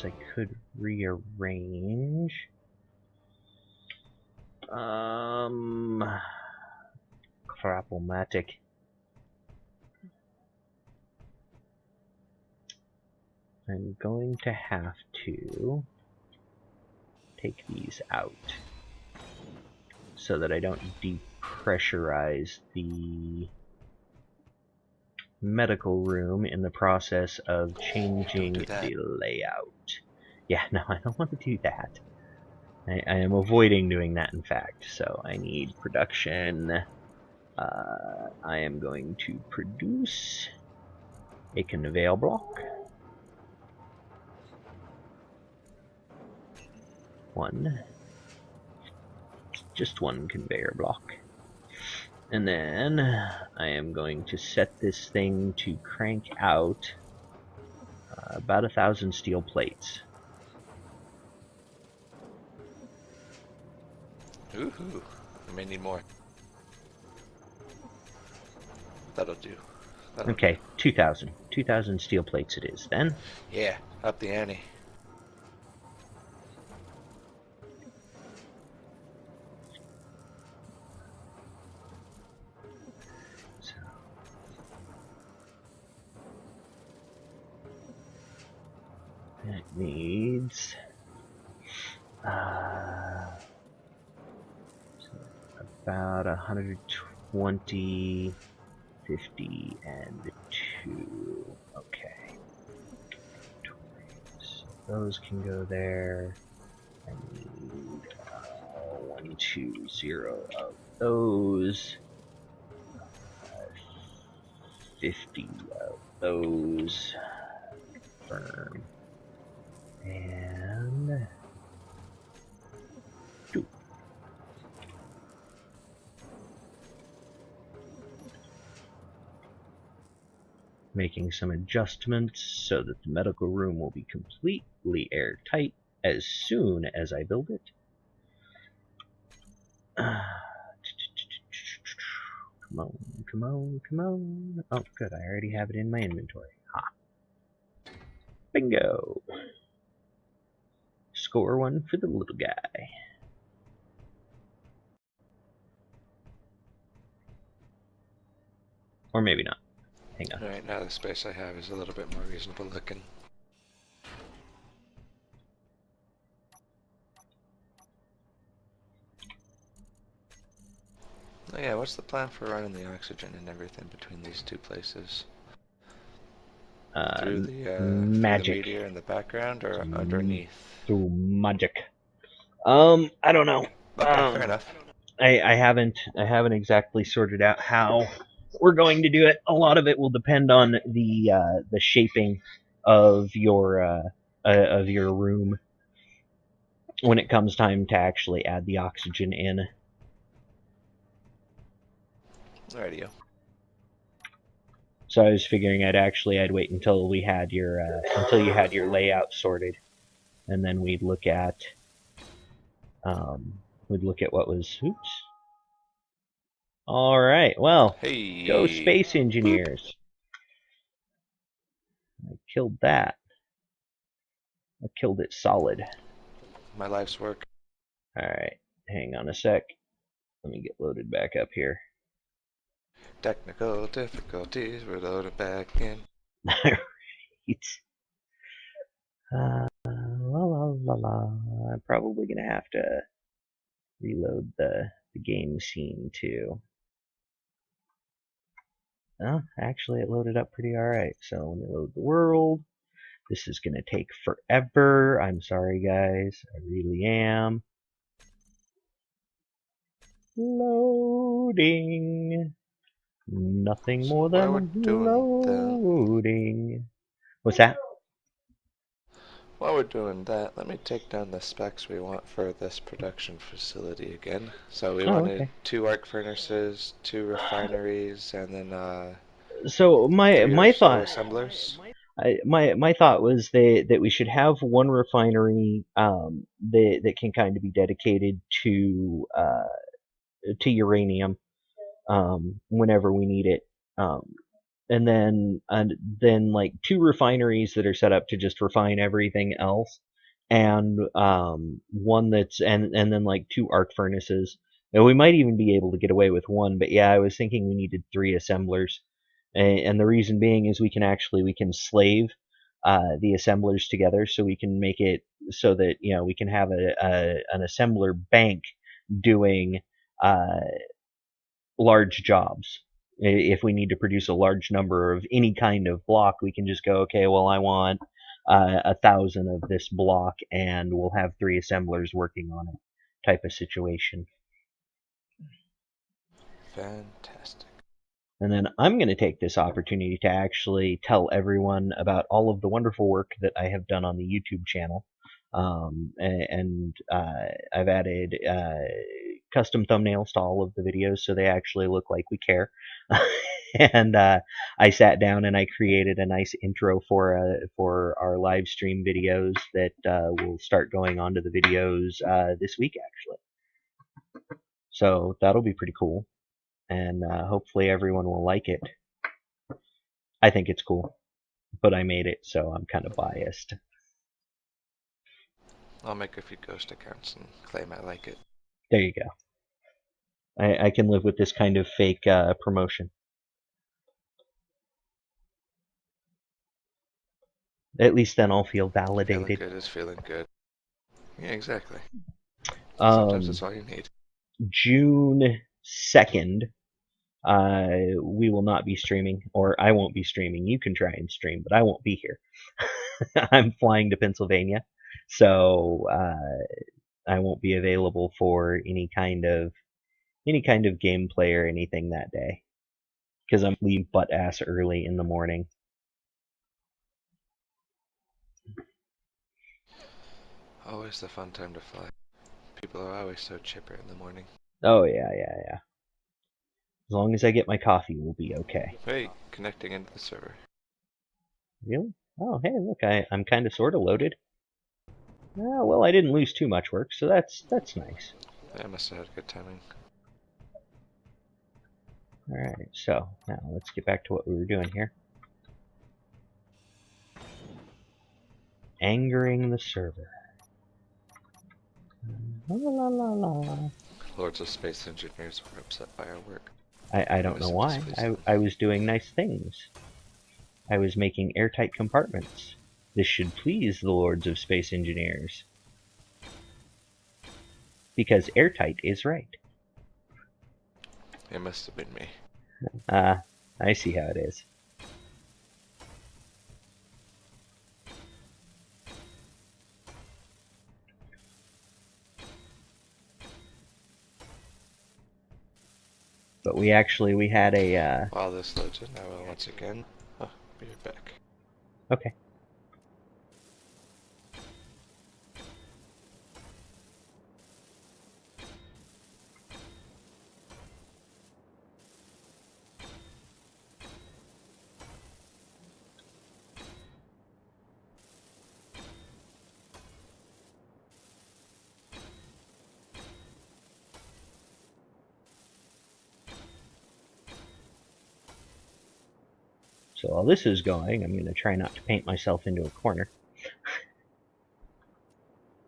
I could rearrange. Crapomatic. I'm going to have to take these out so that I don't depressurize the medical room in the process of changing the layout. Yeah, no, I don't want to do that. I am avoiding doing that, in fact. So I need production. I am going to produce a conveyor block. Just one conveyor block. And then I am going to set this thing to crank out about 1,000 steel plates. Ooh, I may need more. That'll do. Okay, 2,000. 2,000 steel plates it is then. Yeah, up the ante. So, that needs about 120, 50, and 2. Okay. So those can go there. I need 1, 2, 0 of those. 50 of those. Confirm. And 2. Making some adjustments so that the medical room will be completely airtight as soon as I build it. Come on, come on, come on. Oh, good, I already have it in my inventory. Ha. Bingo. Score 1 for the little guy. Or maybe not. Hang on. Alright, now the space I have is a little bit more reasonable looking. Oh yeah, what's the plan for running the oxygen and everything between these two places? Through the magic. through the meteor in the background or underneath? Through magic. I don't know. Okay, fair enough. I haven't exactly sorted out how we're going to do it. A lot of it will depend on the shaping of your room when it comes time to actually add the oxygen in. Alrighty-o. So I was figuring I'd wait until we had your until you had your layout sorted, and then we'd look at what was. Oops. All right. Well, Hey. go space engineers. I killed that. I killed it solid. My life's work. All right. Hang on a sec. Let me get loaded back up here. Technical difficulties. We're loaded back in. Right. La la la la. I'm probably gonna have to reload the game scene too. Oh, actually, it loaded up pretty alright. So let me load the world. This is gonna take forever. I'm sorry, guys. I really am. Loading. Nothing more than loading. What's that? While we're doing that, let me take down the specs we want for this production facility again. So we wanted okay. 2 arc furnaces, 2 refineries, and then so my thought assemblers. my thought was that we should have one refinery that can kind of be dedicated to uranium whenever we need it. and then like 2 refineries that are set up to just refine everything else, and one that's and then like 2 arc furnaces. And we might even be able to get away with 1, but yeah, I was thinking we needed 3 assemblers, and the reason being is we can slave the assemblers together, so we can make it so that we can have an assembler bank doing uh, large jobs. If we need to produce a large number of any kind of block, we can just go, okay, well, I want 1,000 of this block, and we'll have 3 assemblers working on it, type of situation. Fantastic. And then I'm going to take this opportunity to actually tell everyone about all of the wonderful work that I have done on the YouTube channel. I've added custom thumbnails to all of the videos so they actually look like we care. And I sat down and I created a nice intro for our live stream videos that will start going onto the videos this week, actually. So that'll be pretty cool, and hopefully everyone will like it. I think it's cool, but I made it, so I'm kind of biased. I'll make a few ghost accounts and claim I like it. There you go. I can live with this kind of fake promotion. At least then I'll feel validated. Feeling good is feeling good. Yeah, exactly. Sometimes that's all you need. June 2nd, we will not be streaming, or I won't be streaming. You can try and stream, but I won't be here. I'm flying to Pennsylvania, so I won't be available for any kind of gameplay or anything that day, because I'm leaving butt ass early in the morning. Always the fun time to fly. People are always so chipper in the morning. Oh yeah. As long as I get my coffee, we'll be okay. Hey, connecting into the server. Really? Oh hey, look, I'm kind of sort of loaded. Oh, well, I didn't lose too much work, so that's nice. I must have had good timing. Alright, so now let's get back to what we were doing here. Angering the server. La la la la. Lords of Space Engineers were upset by our work. I don't know why. I was doing nice things. I was making airtight compartments. This should please the Lords of Space Engineers. Because airtight is right. It must have been me. I see how it is. But we had a... While this loads in, I will once again... Oh, be right back. Okay. So while this is going, I'm going to try not to paint myself into a corner.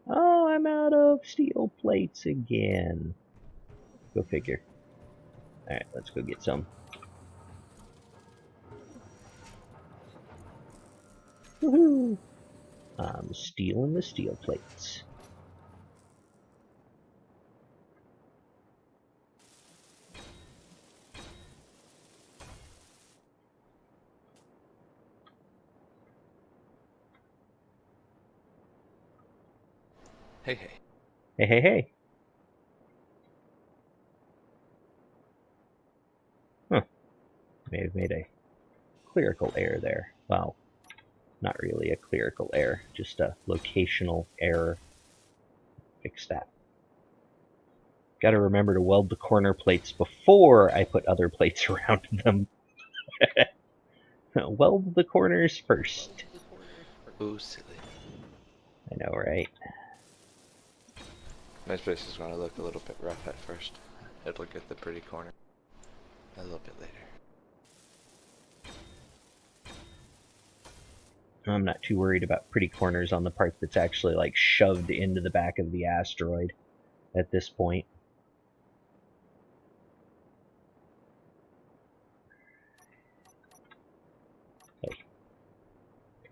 Oh, I'm out of steel plates again. Go figure. Alright, let's go get some. Woohoo! I'm stealing the steel plates. Hey. Hey. Huh. May have made a clerical error there. Well, not really a clerical error, just a locational error. Fix that. Gotta remember to weld the corner plates before I put other plates around them. Weld the corners first. Ooh, silly. I know, right? My space is going to look a little bit rough at first. It'll get the pretty corner a little bit later. I'm not too worried about pretty corners on the part that's actually like shoved into the back of the asteroid at this point. Okay.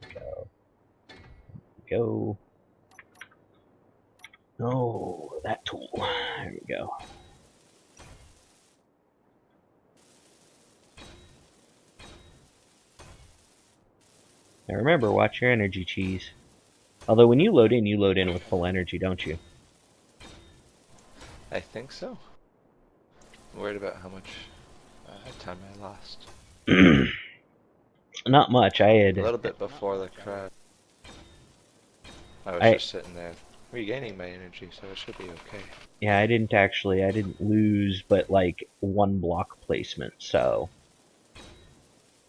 There we go. Oh, that tool. There we go. Now remember, watch your energy, Cheese. Although when you load in with full energy, don't you? I think so. I'm worried about how much time I lost. Not much. I A had. little bit before the crash. I was just sitting there regaining my energy, so it should be okay. Yeah, I didn't lose but like one block placement, so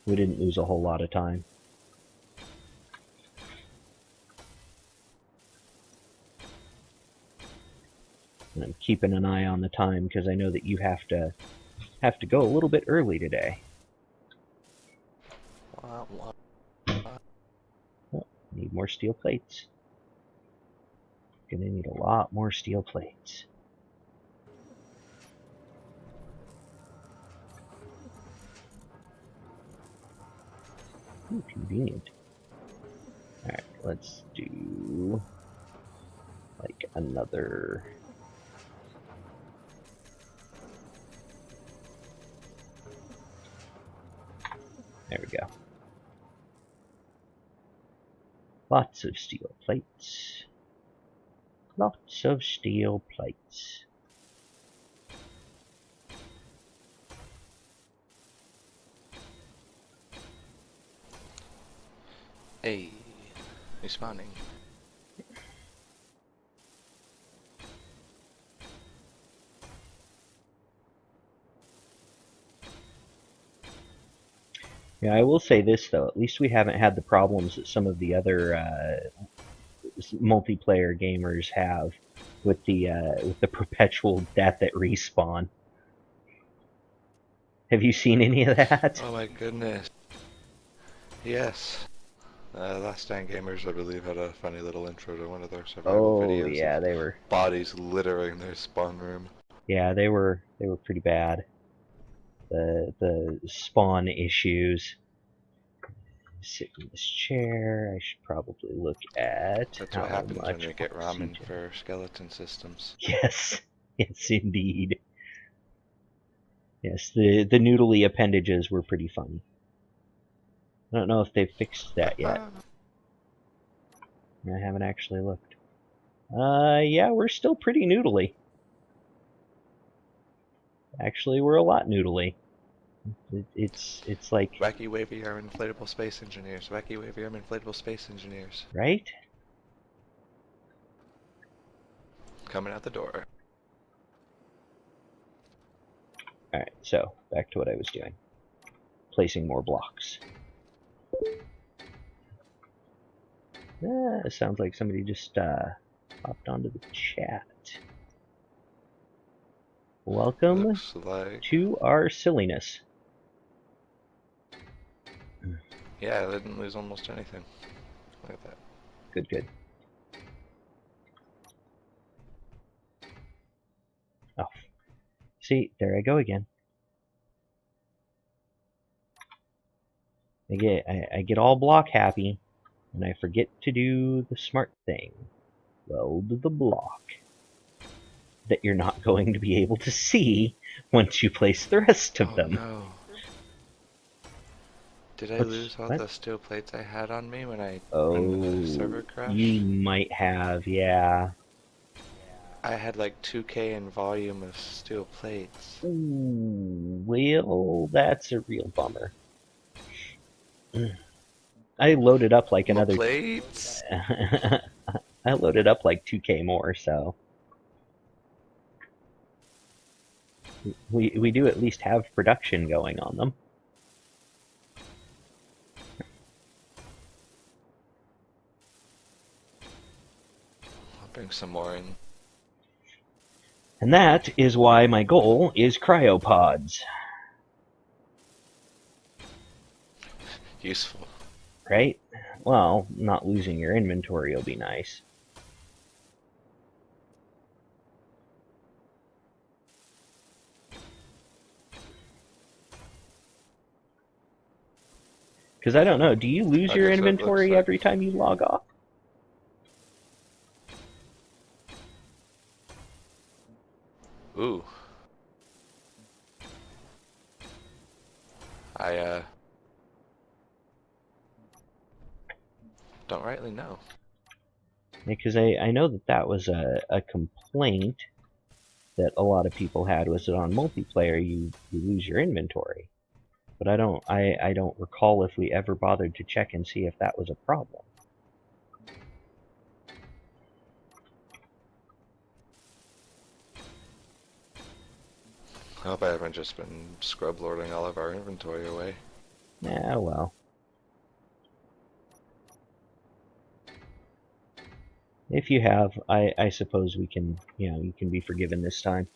we didn't lose a whole lot of time. And I'm keeping an eye on the time because I know that you have to go a little bit early today. Oh, need more steel plates. Gonna need a lot more steel plates. Ooh, convenient. Alright, let's do like another. There we go. Lots of steel plates. Lots of steel plates. Hey, respawning. Yeah, I will say this though, at least we haven't had the problems that some of the other multiplayer gamers have with the perpetual death at respawn. Have you seen any of that? Oh my goodness. Yes. Last Stand Gamers, I believe, had a funny little intro to one of their survival videos. Yeah, they were. Bodies littering their spawn room. Yeah, they were pretty bad. The spawn issues. Sit in this chair. I should probably look at That's how what happens much when they get ramen oxygen. for skeleton systems. Yes, yes, indeed. Yes, the noodly appendages were pretty funny. I don't know if they've fixed that yet. I haven't actually looked. Yeah, we're still pretty noodly. Actually, we're a lot noodly. It's like... Wacky Wavy Arm Inflatable Space Engineers. Wacky Wavy Arm Inflatable Space Engineers. Right? Coming out the door. Alright, so, back to what I was doing. Placing more blocks. It sounds like somebody just hopped onto the chat. Welcome to our silliness. Yeah, I didn't lose almost anything. Look at that. Good, good. Oh. See, there I go again. I get all block happy, and I forget to do the smart thing. Weld the block that you're not going to be able to see once you place the rest of them. No. Did I lose all the steel plates I had on me when the server crashed? You might have, yeah. I had like 2K in volume of steel plates. Ooh, well, that's a real bummer. I loaded up like another... plates? I loaded up like 2K more, so... We do at least have production going on them. I'll bring some more in. And that is why my goal is cryopods. Useful. Right? Well, not losing your inventory will be nice. Because I don't know, do you lose your Okay, so it looks inventory like... every time you log off? Ooh. I don't rightly know. Because I know that that was a complaint that a lot of people had, was that on multiplayer you lose your inventory. But I don't recall if we ever bothered to check and see if that was a problem. I hope I haven't just been scrub lording all of our inventory away. Yeah, well. If you have, I suppose we can, you can be forgiven this time.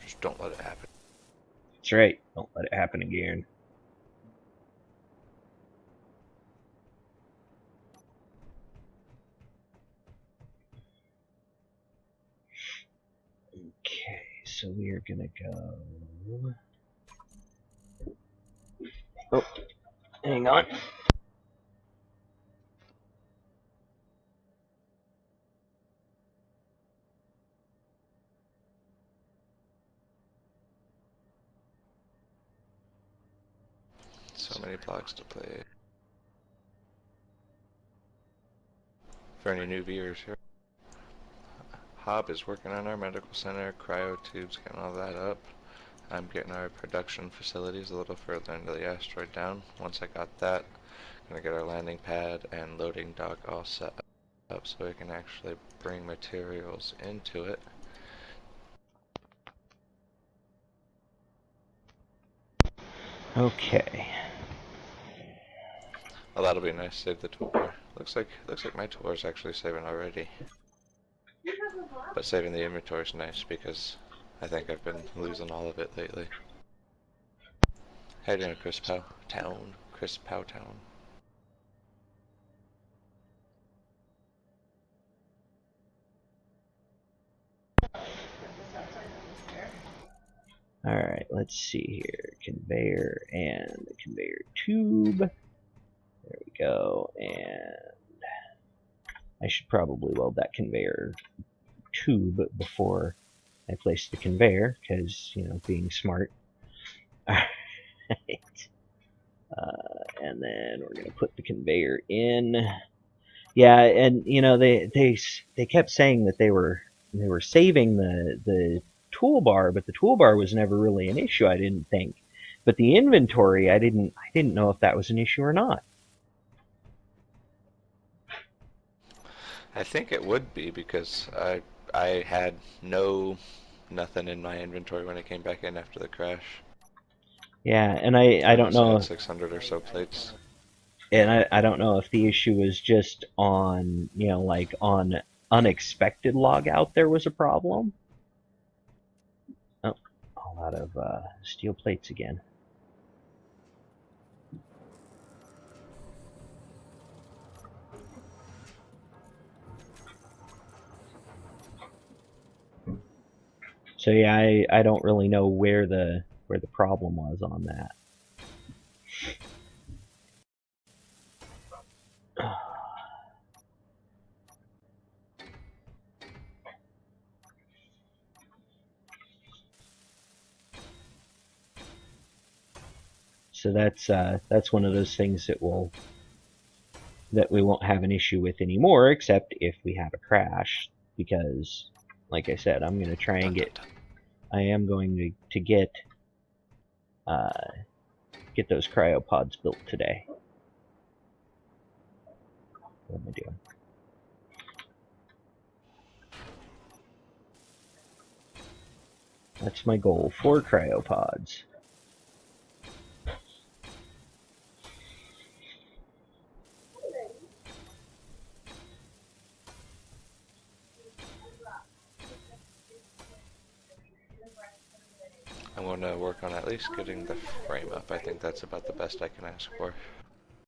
Just don't let it happen. That's right. Don't let it happen again. Okay, so we are gonna go... Oh, hang on. So many blocks to play. For any new viewers here, Hob is working on our medical center, cryo tubes, getting all that up. I'm getting our production facilities a little further into the asteroid down. Once I got that, I'm gonna get our landing pad and loading dock all set up so we can actually bring materials into it. Okay. Oh, that'll be nice. Save the toolbar. Looks like my toolbar is actually saving already. But saving the inventory is nice because I think I've been losing all of it lately. How you doing, Chris Pow Town? Chris Pow Town. Alright, let's see here. Conveyor and conveyor tube. There we go. And I should probably weld that conveyor tube before I place the conveyor, because, being smart. Alright. And then we're going to put the conveyor in. Yeah, and they kept saying that they were saving the toolbar, but the toolbar was never really an issue, I didn't think. But the inventory, I didn't know if that was an issue or not. I think it would be because I had nothing in my inventory when I came back in after the crash. Yeah, and I don't must have know, had 600 or so plates. and I don't know if the issue was just on, like on unexpected log out there was a problem. Oh, all out of steel plates again. So yeah, I don't really know where the problem was on that. So that's one of those things that we won't have an issue with anymore, except if we have a crash, because, like I said, I'm going to try and I am going to get those cryopods built today. What am I doing? That's my goal, 4 cryopods. I'm going to work on at least getting the frame up. I think that's about the best I can ask for.